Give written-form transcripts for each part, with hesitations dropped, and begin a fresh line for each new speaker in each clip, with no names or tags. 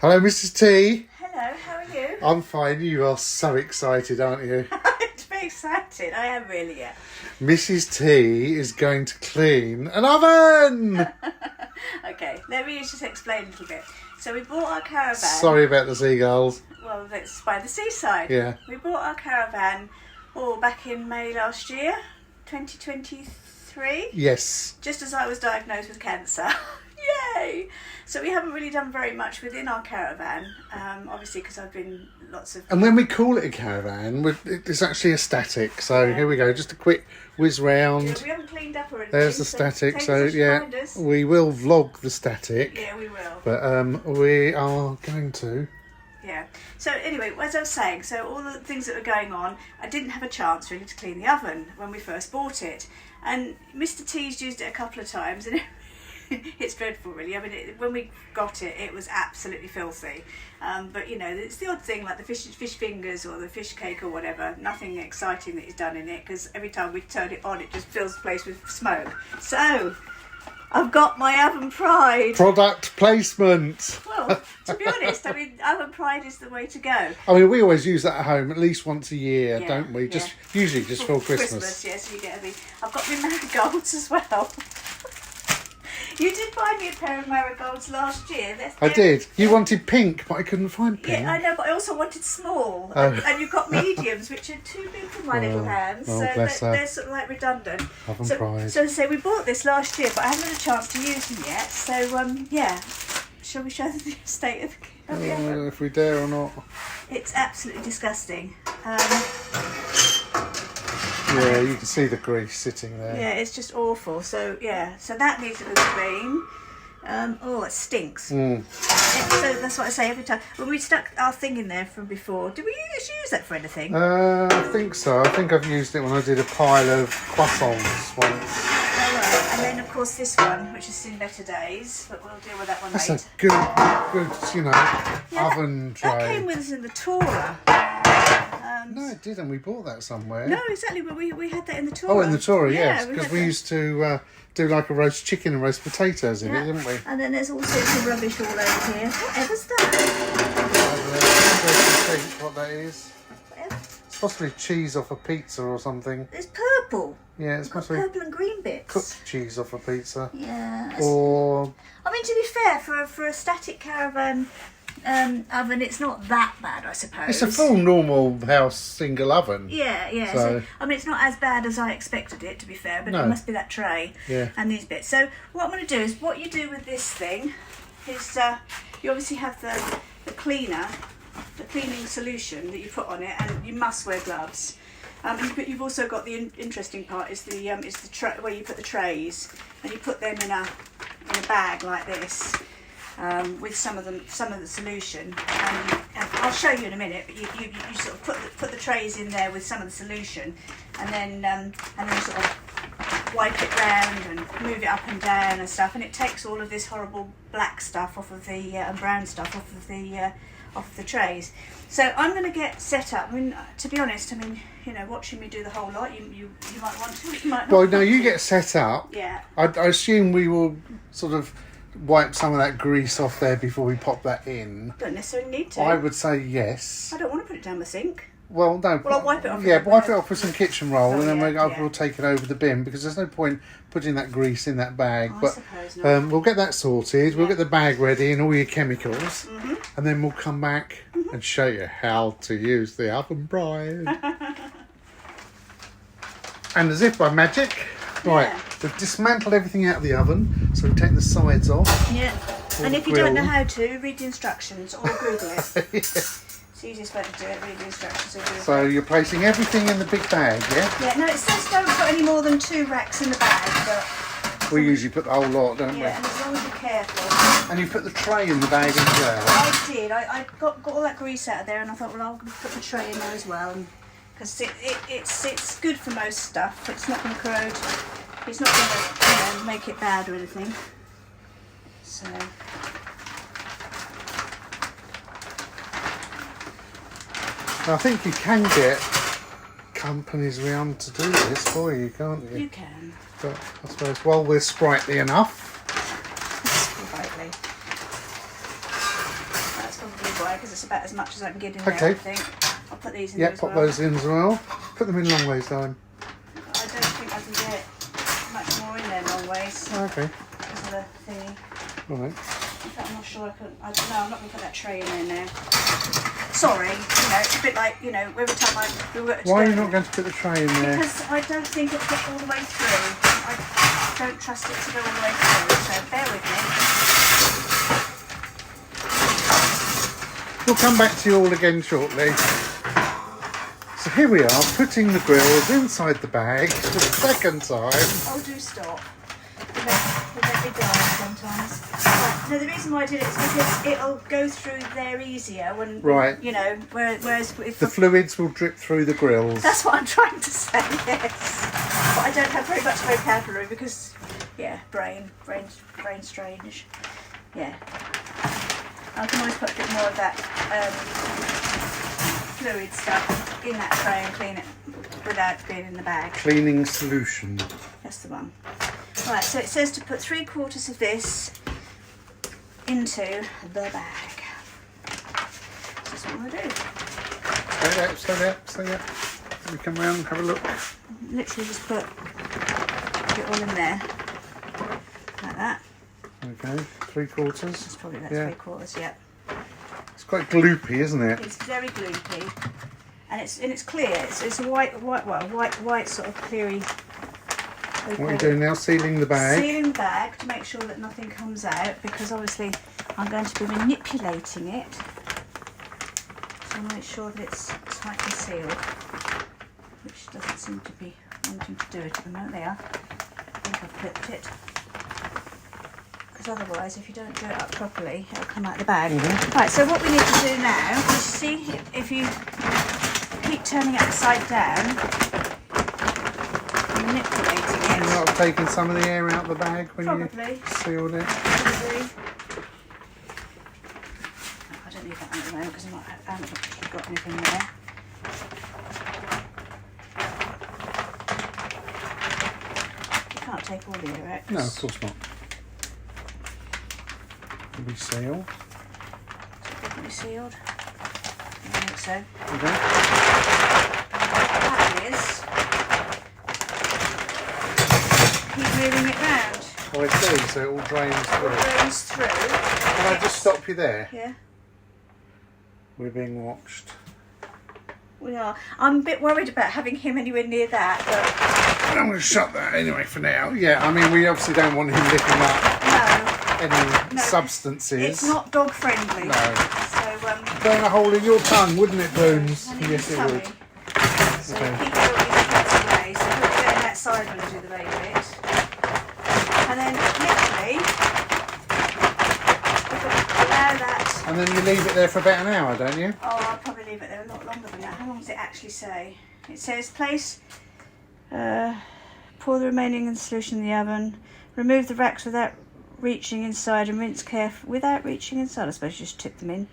Hello, Mrs. T.
Hello, how are you?
I'm fine. You are so excited, aren't you?
I'm very excited. I am really, yeah.
Mrs. T is going to clean an oven.
Okay, let me just explain a little bit. So we bought our caravan.
Sorry about the seagulls.
Well, that's by the seaside.
Yeah.
We bought our caravan back in May last year, 2023.
Yes.
Just as I was diagnosed with cancer. Yay! So we haven't really done very much within our caravan, obviously because I've been lots of...
And when we call it a caravan, it's actually a static. So
Yeah.
here we go. Just a quick whiz round.
Yeah, we haven't cleaned up or anything.
There's the static.
take
So
us as
yeah,
reminders.
we will vlog the static.
Yeah, we will.
But we are going to.
Yeah. So anyway, as I was saying, so all the things that were going on, I didn't have a chance really to clean the oven when we first bought it. And Mr. T's used it a couple of times and it's dreadful really. I mean, when we got it, it was absolutely filthy. But you know, it's the odd thing like the fish fingers or the fish cake or whatever. Nothing exciting that he's done in it because every time we turn it on, it just fills the place with smoke. So I've got my oven pride.
Product placement.
Well, to be honest, I mean, oven pride is the way to go.
I mean, we always use that at home at least once a year,
Yeah,
don't we? Just
yeah.
usually just for Christmas.
Yes, you get I've got my marigolds as well. You did buy me a pair of marigolds last year.
I did. You wanted pink, but I couldn't find pink.
Yeah, I know, but I also wanted small.
Oh.
And you've got mediums, which are too big for my little hands.
oh,
So
bless her.
they're sort of like redundant.
Oven
So,
pride.
so to say, we bought this last year, but I haven't had a chance to use them yet. So, yeah. Shall we show the state of the
I
oven?
don't know if we dare or not.
It's absolutely disgusting.
Yeah, you can see the grease sitting there.
Yeah, it's just awful. So yeah, so that needs a little clean. It stinks. So that's what I say every time. When we stuck our thing in there from before, did we use that for anything?
I think so. I think I've used it when I did a pile of croissants once.
Oh, right. And then of course this one, which has seen better days, but we'll deal with that one
That's
later.
a good, you know,
Yeah,
oven
that
tray.
came with us in the Tourer.
No, it didn't. We bought that somewhere.
No, exactly. But we had that in the Tourer.
Oh, in the Tourer, yes,
had
because we
that.
used to do like a roast chicken and roast potatoes in it, didn't we?
And then there's all sorts of rubbish all over here. Whatever's that?
Think what that is.
Whatever.
It's possibly cheese off a pizza or something.
It's purple.
Yeah, it's
Got
possibly
purple and green bits.
cooked cheese off a pizza.
Yeah. that's-
Or
I mean, to be fair, for a static caravan oven, it's not that bad, I suppose.
it's a full normal house single oven.
Yeah, yeah.
So-
So, I mean, it's not as bad as I expected it, to be fair, but
No.
it must be that tray
Yeah.
and these bits. So what I'm going to do is, what you do with this thing is you obviously have the cleaner, the cleaning solution that you put on it, and you must wear gloves. You've also got the interesting part is the where you put the trays, and you put them in a bag like this. With some of the solution, and I'll show you in a minute. But you sort of put the trays in there with some of the solution, and then you sort of wipe it round and move it up and down and stuff, and it takes all of this horrible black stuff off of the and brown stuff off of the trays. So I'm going to get set up. I mean, to be honest, I mean, you know, watching me do the whole lot, you might want to, you might not.
Well, no, you get set up.
Yeah.
I assume we will sort of wipe some of that grease off there before we pop that in.
Don't necessarily need to.
I would say yes.
I don't want to put it down the sink.
Well, no.
Well, I'll wipe it off.
Yeah, wipe it off with some kitchen roll,
Oh,
and then
yeah,
we'll
yeah.
take it over the bin because there's no point putting that grease in that bag.
Oh, I
but
suppose not.
we'll get that sorted. We'll
Yeah.
get the bag ready and all your chemicals,
Mm-hmm.
and then we'll come back and show you how to use the oven pride. And as if by magic, right,
Yeah.
we've dismantled everything out of the oven, so we take the sides off.
Yeah. And
the
if you don't know
grill.
how to, read the instructions or Google it. It's the easiest way to do it, read the instructions or Google it.
So you're placing everything in the big bag, yeah?
Yeah, no, it says don't put any more than 2 racks in the bag, but
We usually put the whole lot, don't
yeah, and as long as you're careful.
we? And you put the tray in the bag as well.
I did. I got all that grease out of there, and I thought, well, I'll put the tray in there as well, because it's good for most stuff. It's not going to corrode. It's not going to make it bad or anything. So.
I think you can get companies around to do this for you, can't you?
You can.
But I suppose while we're sprightly enough,
Sprightly. That's try because it's about as much as I can get in there,
Okay.
I think. I'll put these in
Yeah,
there as
pop
well.
those in as well. Put them in long ways, darling.
I don't think I can get much more in there long ways
Okay.
because of the thingy.
All right.
In fact, I'm not sure I can. I don't know. I'm not going to put that tray in there now. Sorry, it's a bit like every time we were.
Why are you not going to put the tray in there?
Because I don't think it'll get all the way through. I don't trust it to go all the way through. So bear with me.
We'll come back to you all again shortly. So here we are, putting the grills inside the bag for the second time.
Oh, do stop. They make me die sometimes. Right, no, the reason why I did it is because it'll go through there easier when,
Right.
whereas if
The fluids will drip through the grills.
that's what I'm trying to say, yes. But I don't have very much vocabulary because, brain strange. Yeah. I can always put a bit more of that fluid stuff in that tray and clean it without being in the bag.
Cleaning solution.
That's the one. Right, so it says to put 3/4 of this into the bag. That's what I'm going to do.
Stay there. We come round and have a look.
Literally just put it all in there. Like that.
Okay, 3/4.
That's probably about
Yeah.
3/4, yeah.
It's quite gloopy, isn't it?
It's very gloopy. And it's clear. It's a white sort of cleary.
What are you doing now? Sealing the bag.
Sealing the bag to make sure that nothing comes out because obviously I'm going to be manipulating it. So I'll make sure that it's tightly sealed, which doesn't seem to be wanting to do it at the moment. There, I think I've clipped it. Because otherwise, if you don't do it up properly, it'll come out the bag. Right, so what we need to do now is see if you keep turning it upside down, manipulating it.
You might have taken some of the air out of the bag when
Probably.
you sealed it.
Probably. I don't need that at the moment because I haven't got anything there. You can't take all the air out.
No, of course not. We seal.
Definitely sealed. I think so.
Okay.
That is. Keep moving it round.
Oh, I see. So it all drains
It
through.
goes through.
Can I just stop you there?
Yeah,
We're being watched.
we are. I'm a bit worried about having him anywhere near that, but
I'm going to shut that anyway for now. Yeah, I mean, we obviously don't want him licking up any
No,
substances.
it's not dog friendly.
No.
So
Burn a hole in your tongue, wouldn't it, Bones?
and in
Yes,
his
it
tummy.
would.
So
Okay.
keep all these bits away. So put it down that side when I do the baby bit. And then literally allow that.
And then you leave it there for about an hour, don't you?
Oh, I'll probably leave it there a lot longer than that. How long does it actually say? It says place, pour the remaining in the solution in the oven, remove the racks without reaching inside and rinse carefully. Without reaching inside, I suppose you just tip them in.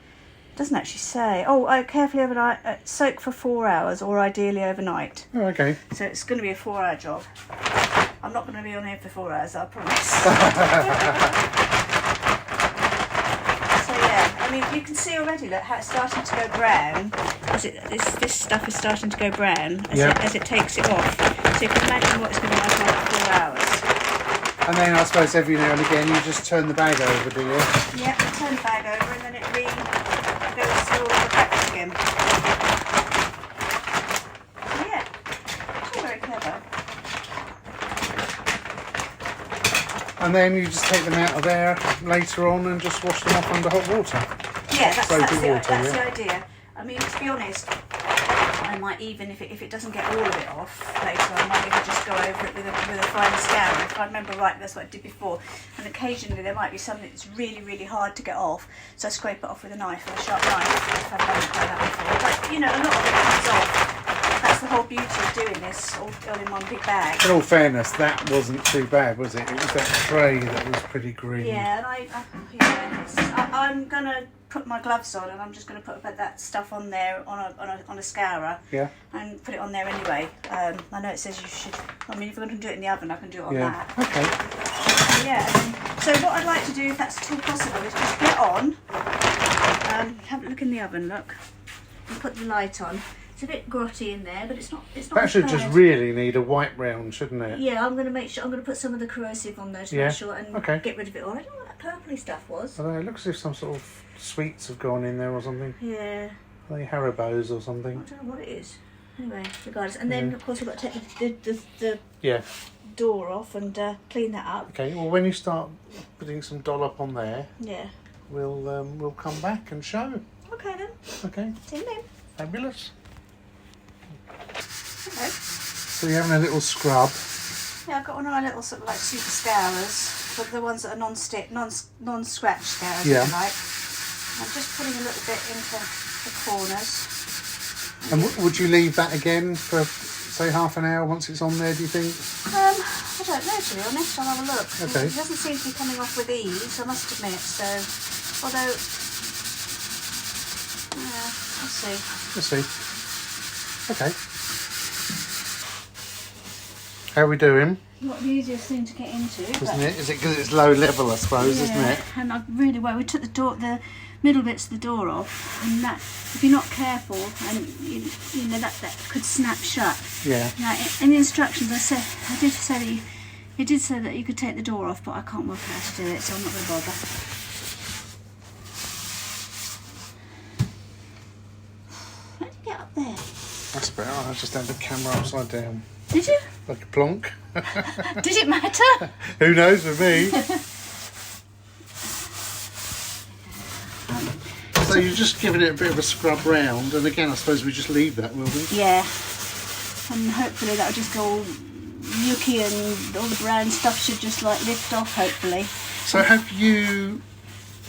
It doesn't actually say. Oh, carefully overnight, soak for 4 hours or ideally overnight.
Oh, okay.
So it's going to be a 4-hour job. I'm not going to be on here for 4 hours, I promise. So yeah, I mean, you can see already that how it's starting to go brown. This stuff is starting to go brown as it takes it off. So you can imagine what it's going to be like after 4 hours.
And then I suppose every now and again you just turn the bag over, do you?
Yeah, turn the bag over and then it goes through all the cracks again. So yeah, it's all very clever.
And then you just take them out of there later on and just wash them off under hot water.
Yeah, that's
Soapy
the
water,
the idea. I mean, to be honest, I might even, if it doesn't get all of it off later, I might even just go over it with a fine scourer. If I remember right, that's what I did before. And occasionally there might be something that's really, really hard to get off, so I scrape it off with a knife, with a sharp knife, if I've done that before. But, a lot of it comes off. That's the whole beauty of doing this all in one big bag.
In all fairness, that wasn't too bad, was it? It was that tray that was pretty green.
Yeah, and I'm going to put my gloves on and I'm just going to put that stuff on there on a scourer.
Yeah.
And put it on there anyway. I know it says you should. I mean, if we're going to do it in the oven, I can do it on that.
Okay.
Yeah. So what I'd like to do, if that's at all possible, is just get on. Have a look in the oven. Look, and put the light on. It's a bit grotty in there, but it's not. It's not.
That should
bad.
just really need a wipe round, shouldn't it?
Yeah, I'm going to make sure. I'm going to put some of the corrosive on there to make sure and get rid of it all. I don't know what that purpley stuff was.
I don't know, it looks as if some sort of sweets have gone in there or something.
Yeah.
Are they Haribos or something?
I don't know what it is. Anyway, regardless. And then, of course, we've got to take the
Yeah.
door off and clean that up.
Okay. Well, when you start putting some dollop on there,
Yeah.
we'll come back and show.
Okay then.
Okay.
See you then.
Fabulous.
Okay.
So you're having a little scrub.
Yeah, I've got one of my little sort of like super scourers, but the ones that are non-stick, non-scratch scourers,
Yeah.
if you like. I'm just putting a little bit into the corners.
And would you leave that again for, say, half an hour once it's on there, do you think?
I don't know, to be honest. I'll have a look.
Okay.
It doesn't seem to be coming off with ease, I must admit. So, although, yeah, let's see.
Let's see. Okay. How are we doing?
Not the easiest thing to get into,
Isn't it? Is it because it's low level, I suppose, isn't it?
And I really well. We took the middle bits of the door off, and that, if you're not careful, and you know that could snap shut.
Yeah.
Now, in the instructions, I did say that it did say that you could take the door off, but I can't work out how to do it, so I'm not going to bother. How did you get up there?
That's better. I just had the camera upside down.
Did you?
Like a plonk.
Did it matter?
Who knows with me? So you're just giving it a bit of a scrub round, and again, I suppose we just leave that, will we?
Yeah. And hopefully that'll just go all yucky and all the brown stuff should just like lift off, hopefully.
So have you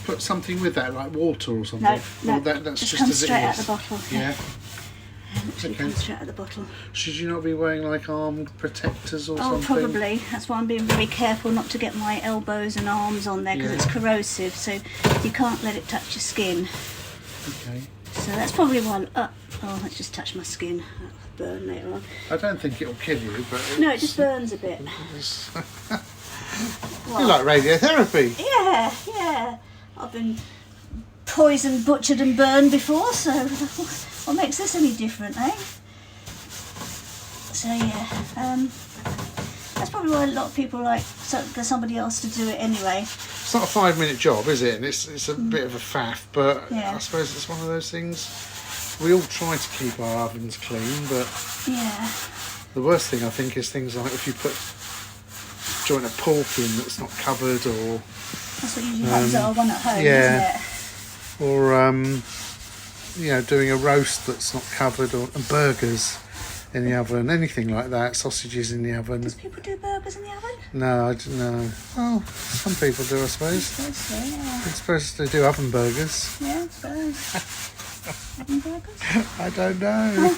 put something with that, like water or something?
No,
Or that's
just
just
comes
as
straight
it
out
is?
the bottle.
Yeah.
Literally
Okay.
comes straight out the bottle.
Should you not be wearing like armed protectors or
Oh,
something?
probably. That's why I'm being very careful not to get my elbows and arms on there because
Yeah.
it's corrosive, so you can't let it touch your skin.
Okay.
So that's probably why. Oh, let's just touch my skin. That'll burn later on.
I don't think it'll kill you, but
No, it just burns a bit.
it's
Well,
you like radiotherapy.
yeah, yeah. I've been poisoned, butchered, and burned before, so what makes this any different, eh? So yeah, that's probably why a lot of people like get somebody else to do it anyway.
It's not a 5-minute job, is it? And it's a bit of a faff, but
Yeah.
I suppose it's one of those things. We all try to keep our ovens clean, but
Yeah.
the worst thing I think is things like if you put joint of pork in that's not covered, or
That's what usually happens at our one at home,
yeah.
isn't it?
or doing a roast that's not covered, or and burgers in the oven, anything like that, sausages in the oven.
Does people do burgers in the oven?
No, I don't know. Well, some people do, I suppose.
Suppose so, yeah.
I suppose they do oven burgers.
Yeah, I suppose. Oven burgers?
I don't know.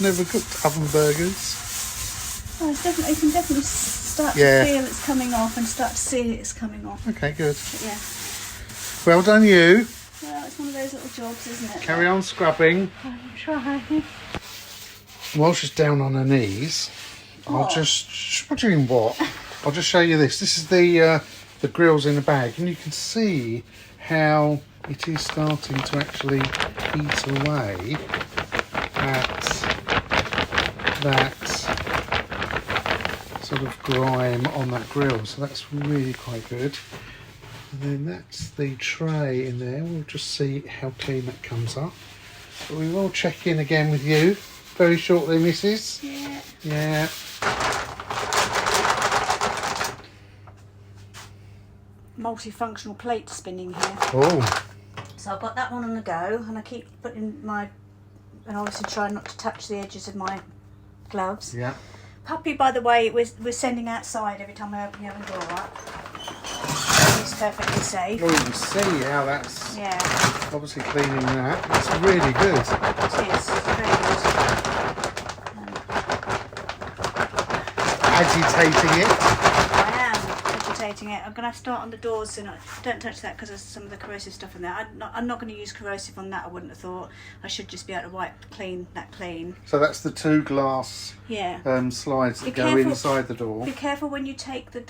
Never cooked oven burgers.
Oh, it's definitely, you can definitely start
Yeah.
to feel it's coming off and start to see it's coming off.
Okay, good.
But yeah.
Well done, you.
Well, it's one of those little jobs, isn't it?
Carry on scrubbing.
I'm trying.
While she's down on her knees, I'll
What?
just. What do you mean, what? I'll just show you this. This is the grills in the bag, and you can see how it is starting to actually eat away at that sort of grime on that grill. So that's really quite good. And then that's the tray in there. We'll just see how clean that comes up. But we will check in again with you very shortly, Mrs.
Yeah.
Yeah.
Multifunctional plate spinning here.
Oh,
So I've got that one on the go, and I keep putting my, and obviously try not to touch the edges of my gloves.
yeah.
Puppy, by the way, we're sending outside every time I open the oven door up. It's perfectly safe.
Well, you can see how that's
Yeah,
obviously cleaning that. That's really good.
it is. It's very good.
Agitating it.
I am agitating it. I'm going to start on the doors soon. Don't touch that because there's some of the corrosive stuff in there. I'm not going to use corrosive on that, I wouldn't have thought. I should just be able to wipe that clean.
So that's the 2 glass
Yeah.
slides that
Be
go
careful.
inside the door.
Be careful when you take the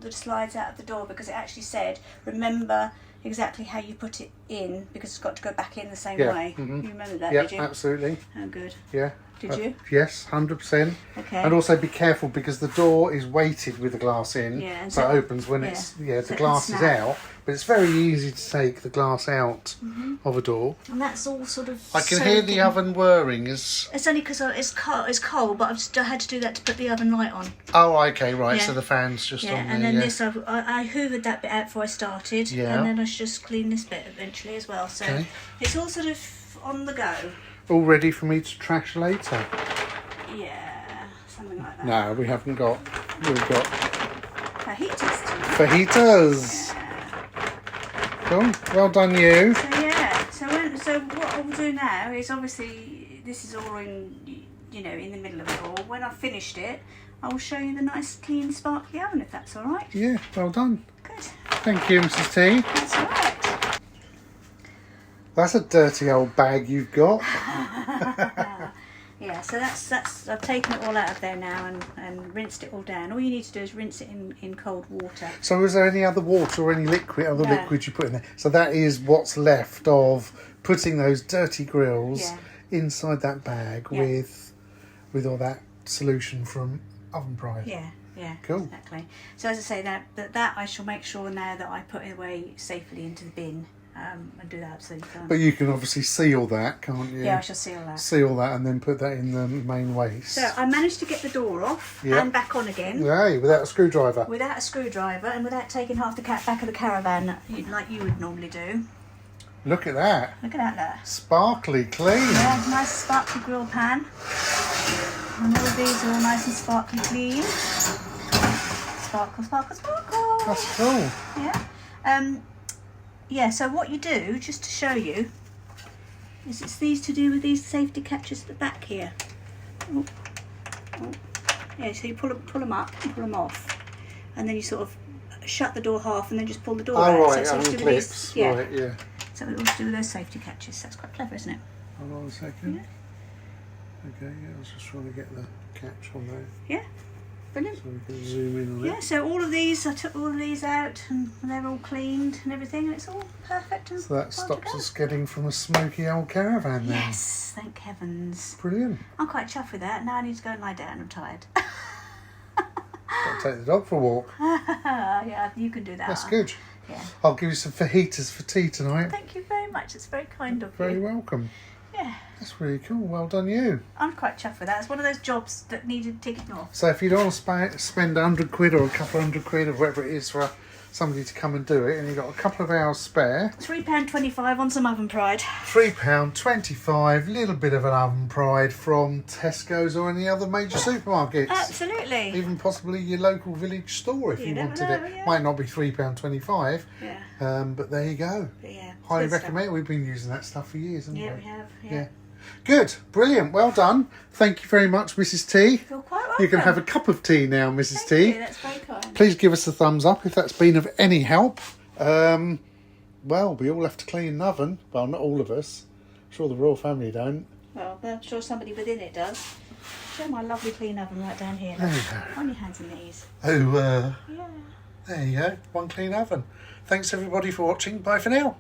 slides out of the door, because it actually said, remember exactly how you put it in, because it's got to go back in the same
Yeah,
way.
mhm.
You remember that,
Yeah,
did you?
absolutely.
Oh, good.
Yeah.
Did you?
Yes, 100%.
Okay.
And also be careful because the door is weighted with the glass in,
Yeah, and
so
so-
it opens when
yeah,
it's
so
the
it can
glass is
snap.
out. But it's very easy to take the glass out of a door.
And that's all sort of.
I can hear the
soaking.
oven whirring. As
It's only because it's cold, but I've still had to do that to put the oven light on.
oh, okay, right.
Yeah.
So the fan's just
Yeah,
on there.
and then
yeah.
this, I hoovered that bit out before I started,
Yeah.
and then I should just clean this bit eventually as well. So
Okay.
it's all sort of on the go.
All ready for me to trash later.
Yeah, something like that.
No, we haven't got. We've got
Fajitas tonight.
fajitas. Cool. Well done, you.
So yeah, so what I'll do now is, obviously this is all in, you know, in the middle of it all. When I've finished it, I will show you the nice clean sparkly oven, if that's all right.
Yeah, well done.
Good.
Thank you, Mrs. T.
That's all right.
That's a dirty old bag you've got.
Yeah, so that's I've taken it all out of there now and rinsed it all down. All you need to do is rinse it in cold water.
So is there any other water or any other
No.
liquid you put in there? So that is what's left of putting those dirty grills
Yeah.
inside that bag
Yeah.
with all that solution from Oven Pride.
Yeah, yeah,
Cool.
exactly. So as I say, that I shall make sure now that I put it away safely into the bin, and do that absolutely fine.
But you can obviously seal that, can't you?
Yeah, I shall seal that.
Seal that and then put that in the main waste.
So I managed to get the door off
Yeah.
and back on again
Yay, without a screwdriver.
without a screwdriver and without taking half the back of the caravan like you would normally do.
Look at that.
Look at that there.
Sparkly clean.
Yeah, nice sparkly grill pan. And all of these are all nice and sparkly clean. Sparkle, sparkle, sparkle.
That's cool.
Yeah. Yeah, so what you do, just to show you, is it's these to do with these safety catches at the back here. Oh. Oh. Yeah, so you pull them up and pull them off. And then you sort of shut the door half and then just pull the door
Oh,
out.
right,
so
on
it's to do with
clips.
these, yeah.
Right, yeah.
So it all to do with those safety catches. That's quite clever, isn't it?
Hold on a second.
Yeah.
Okay, yeah, I was just trying to get the catch on there
Yeah, brilliant.
so we can zoom in on
Yeah,
it.
so all of these, I took all of these out and they're all cleaned and everything, and it's all perfect. And
So that
well to
stops
go.
us getting from a smoky old caravan then.
Yes, thank heavens.
Brilliant.
I'm quite chuffed with that. Now I need to go and lie down. I'm tired.
Got to take the dog for a walk.
Yeah, you can do that.
That's good.
Yeah.
I'll give you some fajitas for tea tonight.
Thank you very much. It's very kind of
Very
you.
welcome.
Yeah,
That's really cool. Well done, you.
I'm quite chuffed with that. It's one of those jobs that needed ticking off.
So if you don't want to spend 100 quid or a couple of £100 or whatever it is for somebody to come and do it, and you've got a couple of hours spare,
£3.25 on some Oven Pride.
£3.25, little bit of an Oven Pride from Tesco's or any other major supermarkets.
Absolutely.
Even possibly your local village store if
You
you
never
wanted
know,
it.
yeah.
Might not be £3.25,
Yeah,
but there you go.
but yeah. it's
Highly
good stuff.
recommend. We've been using that stuff for years, haven't
Yeah,
we?
we have.
Yeah.
Yeah.
Good, brilliant, well done. Thank you very much, Mrs. T.
You're quite welcome.
You can have a cup of tea now, Mrs.
Thank
T.
you, that's very kind.
Please give us a thumbs up if that's been of any help. Well, we all have to clean an oven. Well, not all of us. I'm sure the royal family don't.
Well, I'm sure somebody within it does. Show my lovely clean oven right down here.
There
Look.
you go.
On your hands and knees.
Oh,
Yeah.
there you go. One clean oven. Thanks everybody for watching. Bye for now.